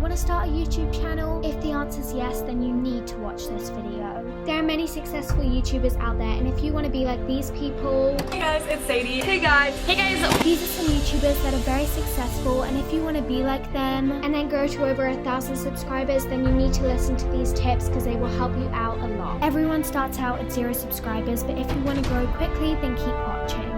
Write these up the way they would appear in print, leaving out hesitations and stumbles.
want to start a YouTube channel? If the answer is yes, then you need to watch this video. There are many successful YouTubers out there, and if you want to be like these people... Hey guys, it's Sadie. Hey guys. Hey guys. These are some YouTubers that are very successful, and if you want to be like them and then grow to over 1,000 subscribers, then you need to listen to these tips because they will help you out a lot. Everyone starts out at 0 subscribers, but if you want to grow quickly, then keep watching.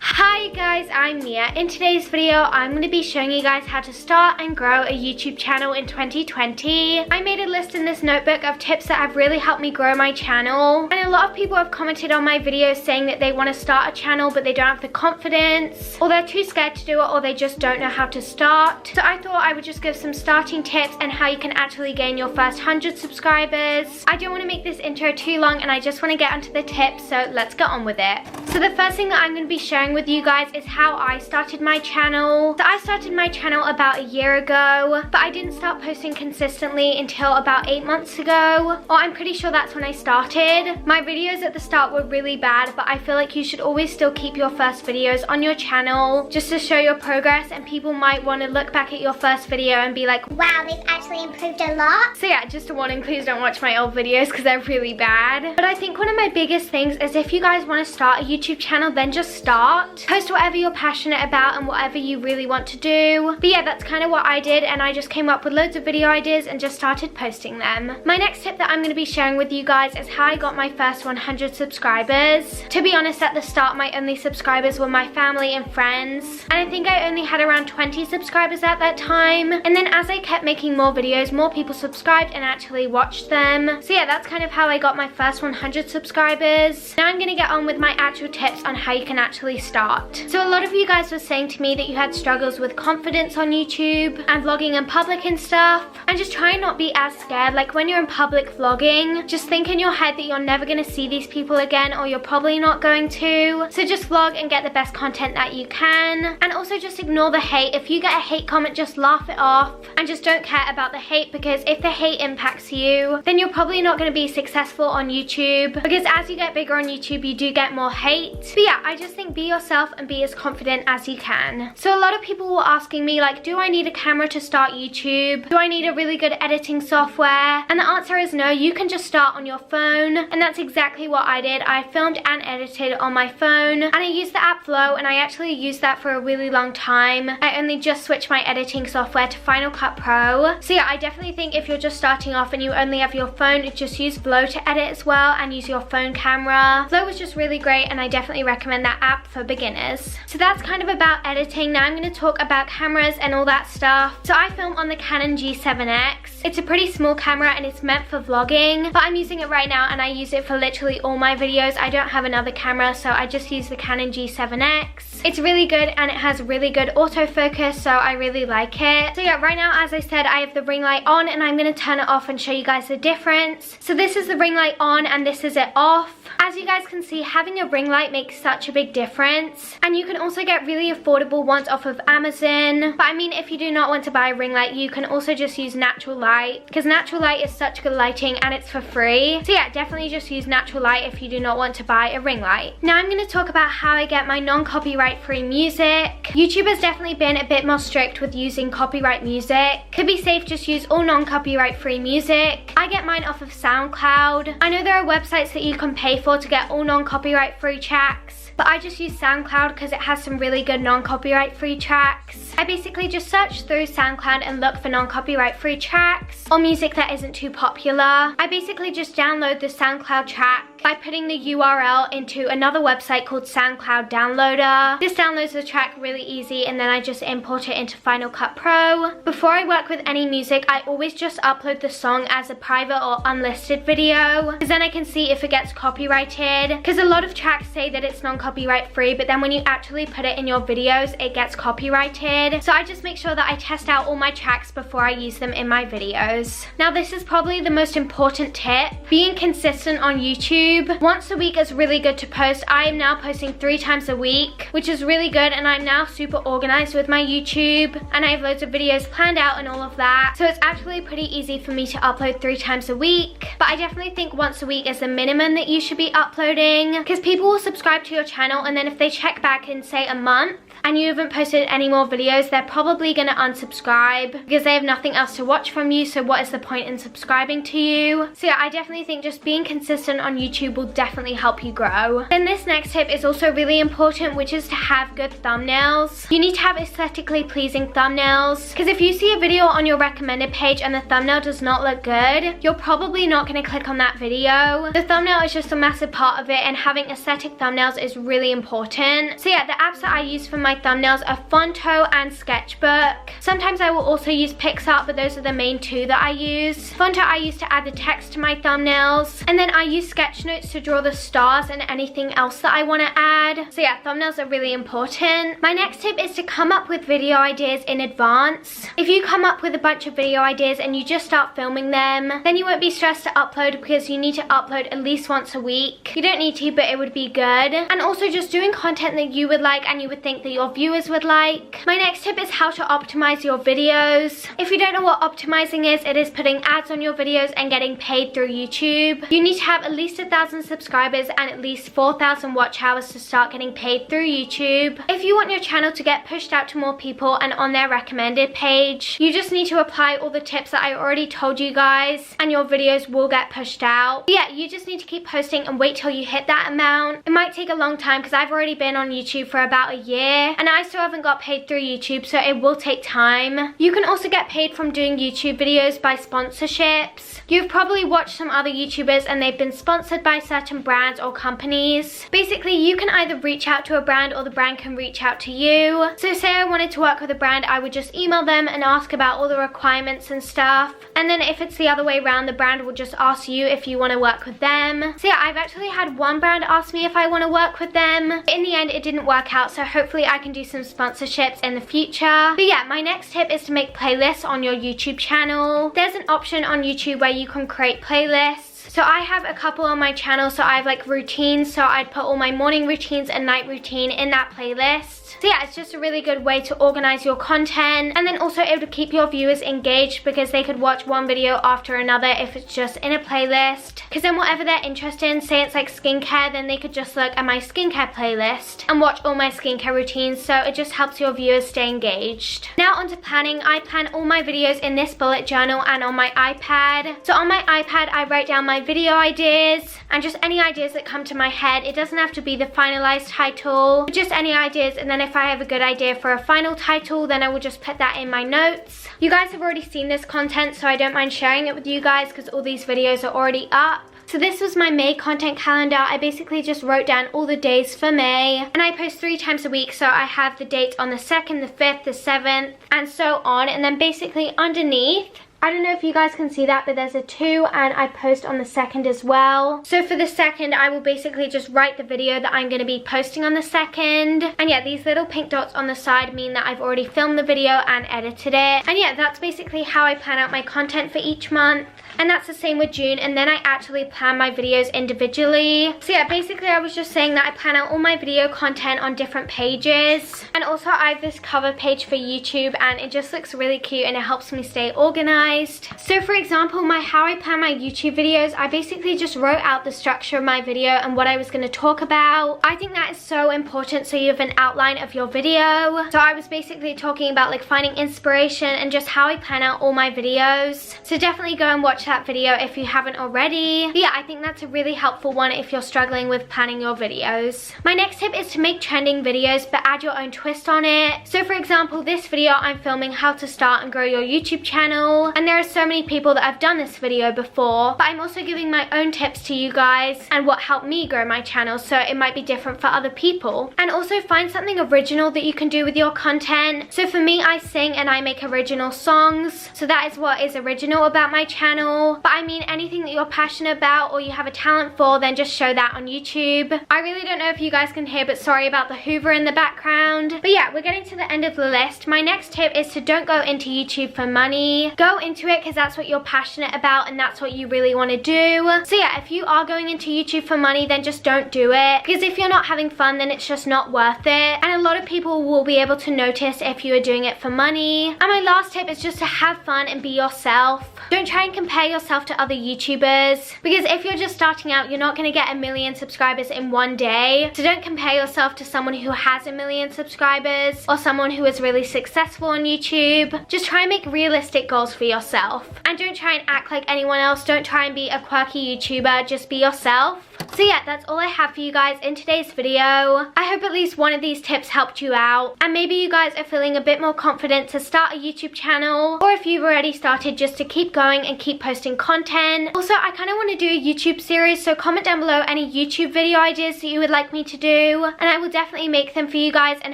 Hi guys, I'm Mia. In today's video, I'm going to be showing you guys how to start and grow a YouTube channel in 2020. I made a list in this notebook of tips that have really helped me grow my channel. And a lot of people have commented on my videos saying that they want to start a channel but they don't have the confidence, or they're too scared to do it, or they just don't know how to start. So I thought I would just give some starting tips and how you can actually gain your first 100 subscribers. I don't want to make this intro too long and I just want to get onto the tips, so let's get on with it. So the first thing that I'm going to be sharing with you guys is how I started my channel. So I started my channel about a year ago, but I didn't start posting consistently until about 8 months ago, or I'm pretty sure that's when I started. My videos at the start were really bad, but I feel like you should always still keep your first videos on your channel just to show your progress, and people might want to look back at your first video and be like, wow, they've actually improved a lot. So yeah, just a warning, please don't watch my old videos because they're really bad. But I think one of my biggest things is if you guys want to start a YouTube channel, then just start. Post whatever you're passionate about and whatever you really want to do. But yeah, that's kind of what I did, and I just came up with loads of video ideas and just started posting them. My next tip that I'm going to be sharing with you guys is how I got my first 100 subscribers. To be honest, at the start, my only subscribers were my family and friends, and I think I only had around 20 subscribers at that time. And then as I kept making more videos, more people subscribed and actually watched them. So yeah, that's kind of how I got my first 100 subscribers. Now I'm going to get on with my actual tips on how you can actually start. So a lot of you guys were saying to me that you had struggles with confidence on YouTube and vlogging in public and stuff, and just try and not be as scared. Like when you're in public vlogging, just think in your head that you're never going to see these people again, or you're probably not going to. So just vlog and get the best content that you can, and also just ignore the hate. If you get a hate comment, just laugh it off and just don't care about the hate, because if the hate impacts you, then you're probably not going to be successful on YouTube, because as you get bigger on YouTube, you do get more hate. But yeah, I just think be yourself and be as confident as you can. So a lot of people were asking me, like, do I need a camera to start YouTube? Do I need a really good editing software? And the answer is no. You can just start on your phone, and that's exactly what I did. I filmed and edited on my phone, and I used the app Flow, and I actually used that for a really long time. I only just switched my editing software to Final Cut Pro. So yeah, I definitely think if you're just starting off and you only have your phone, just use Flow to edit as well, and use your phone camera. Flow was just really great, and I definitely recommend that app for beginners. So that's kind of about editing. Now I'm going to talk about cameras and all that stuff. So I film on the Canon G7X. It's a pretty small camera and it's meant for vlogging, but I'm using it right now and I use it for literally all my videos. I don't have another camera, so I just use the Canon G7X. It's really good and it has really good autofocus, so I really like it. So yeah, right now, as I said, I have the ring light on, and I'm going to turn it off and show you guys the difference. So this is the ring light on and this is it off. As you guys can see, having a ring light makes such a big difference, and you can also get really affordable ones off of Amazon. But I mean, if you do not want to buy a ring light, you can also just use natural light, because natural light is such good lighting and it's for free. So yeah, definitely just use natural light if you do not want to buy a ring light. Now I'm going to talk about how I get my non-copyright free music. YouTube has definitely been a bit more strict with using copyright music. To be safe, just use all non-copyright free music. I get mine off of SoundCloud. I know there are websites that you can pay for to get all non-copyright free tracks, but I just use SoundCloud because it has some really good non-copyright free tracks. I basically just search through SoundCloud and look for non-copyright free tracks or music that isn't too popular. I basically just download the SoundCloud track by putting the URL into another website called SoundCloud Downloader. This downloads the track really easy, and then I just import it into Final Cut Pro. Before I work with any music, I always just upload the song as a private or unlisted video, because then I can see if it gets copyrighted, because a lot of tracks say that it's non-copyright free, but then when you actually put it in your videos, it gets copyrighted. So I just make sure that I test out all my tracks before I use them in my videos. Now this is probably the most important tip, being consistent on YouTube. Once a week is really good to post. I am now posting 3 times a week, which is really good, and I'm now super organized with my YouTube, and I have loads of videos planned out and all of that. So it's actually pretty easy for me to upload 3 times a week, but I definitely think once a week is the minimum that you should be uploading, because people will subscribe to your channel, and then if they check back in say a month, and you haven't posted any more videos, they're probably gonna unsubscribe because they have nothing else to watch from you, so what is the point in subscribing to you? So yeah, I definitely think just being consistent on YouTube will definitely help you grow. Then this next tip is also really important, which is to have good thumbnails. You need to have aesthetically pleasing thumbnails, because if you see a video on your recommended page and the thumbnail does not look good, you're probably not going to click on that video. The thumbnail is just a massive part of it, and having aesthetic thumbnails is really important. So yeah, the apps that I use for my thumbnails are Fonto and Sketchbook. Sometimes I will also use PixArt, but those are the main two that I use. Fonto I use to add the text to my thumbnails, and then I use Sketchnotes to draw the stars and anything else that I want to add. So yeah, thumbnails are really important. My next tip is to come up with video ideas in advance. If you come up with a bunch of video ideas and you just start filming them, then you won't be stressed to upload, because you need to upload at least once a week. You don't need to, but it would be good. And also just doing content that you would like and you would think that your viewers would like. My next tip is how to optimize your videos. If you don't know what optimizing is, it is putting ads on your videos and getting paid through YouTube. You need to have at least 1,000 subscribers and at least 4,000 watch hours to start getting paid through YouTube. If you want your channel to get pushed out to more people and on their recommended page, you just need to apply all the tips that I already told you guys, and your videos will get pushed out. But yeah, you just need to keep posting and wait till you hit that amount. It might take a long time because I've already been on YouTube for about a year and I still haven't got paid through YouTube, so it will take time. You can also get paid from doing YouTube videos by sponsorships. You've probably watched some other YouTubers and they've been sponsored by certain brands or companies. Basically, you can either reach out to a brand or the brand can reach out to you. So say I wanted to work with a brand, I would just email them and ask about all the requirements and stuff. And then if it's the other way around, the brand will just ask you if you want to work with them. So yeah, I've actually had one brand ask me if I want to work with them. In the end, it didn't work out, so hopefully I can do some sponsorships in the future. But yeah, my next tip is to make playlists on your YouTube channel. There's an option on YouTube where you can create playlists. So I have a couple on my channel, so I have like routines, so I'd put all my morning routines and night routine in that playlist. So yeah, it's just a really good way to organize your content, and then also it would keep your viewers engaged because they could watch one video after another if it's just in a playlist. Because then whatever they're interested in, say it's like skincare, then they could just look at my skincare playlist and watch all my skincare routines, so it just helps your viewers stay engaged. Now onto planning. I plan all my videos in this bullet journal and on my iPad. So on my iPad, I write down my video ideas and just any ideas that come to my head. It doesn't have to be the finalized title, just any ideas, and then if I have a good idea for a final title, then I will just put that in my notes. You guys have already seen this content, so I don't mind sharing it with you guys because all these videos are already up. So this was my May content calendar. I basically just wrote down all the days for May, and I post 3 times a week, so I have the dates on the 2nd, the 5th, the 7th, and so on. And then basically underneath, I don't know if you guys can see that, but there's a 2, and I post on the 2nd as well. So for the 2nd, I will basically just write the video that I'm going to be posting on the 2nd. And yeah, these little pink dots on the side mean that I've already filmed the video and edited it. And yeah, that's basically how I plan out my content for each month. And that's the same with June, and then I actually plan my videos individually. So yeah, basically I was just saying that I plan out all my video content on different pages. And also I have this cover page for YouTube, and it just looks really cute and it helps me stay organized. So for example, how I plan my YouTube videos, I basically just wrote out the structure of my video and what I was going to talk about. I think that is so important, so you have an outline of your video. So I was basically talking about like finding inspiration and just how I plan out all my videos. So definitely go and watch that video if you haven't already. But yeah, I think that's a really helpful one if you're struggling with planning your videos. My next tip is to make trending videos but add your own twist on it. So for example, this video I'm filming how to start and grow your YouTube channel, and there are so many people that have done this video before, but I'm also giving my own tips to you guys and what helped me grow my channel, so it might be different for other people. And also find something original that you can do with your content. So for me, I sing and I make original songs, so that is what is original about my channel. But I mean, anything that you're passionate about or you have a talent for, then just show that on YouTube. I really don't know if you guys can hear, but sorry about the Hoover in the background. But yeah, we're getting to the end of the list. My next tip is to don't go into YouTube for money. Go into it because that's what you're passionate about and that's what you really want to do. So yeah, if you are going into YouTube for money, then just don't do it, because if you're not having fun, then it's just not worth it. And a lot of people will be able to notice if you are doing it for money. And my last tip is just to have fun and be yourself. Don't try and compare yourself to other YouTubers, because if you're just starting out, you're not going to get 1 million subscribers in one day. So don't compare yourself to someone who has 1 million subscribers or someone who is really successful on YouTube. Just try and make realistic goals for yourself, and don't try and act like anyone else. Don't try and be a quirky YouTuber, just be yourself. So yeah, that's all I have for you guys in today's video. I hope at least one of these tips helped you out, and maybe you guys are feeling a bit more confident to start a YouTube channel, or if you've already started, just to keep going and keep posting content. Also, I kind of want to do a YouTube series, so comment down below any YouTube video ideas that you would like me to do, and I will definitely make them for you guys and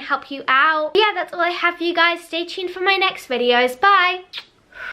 help you out. Yeah, that's all I have for you guys. Stay tuned for my next videos. Bye!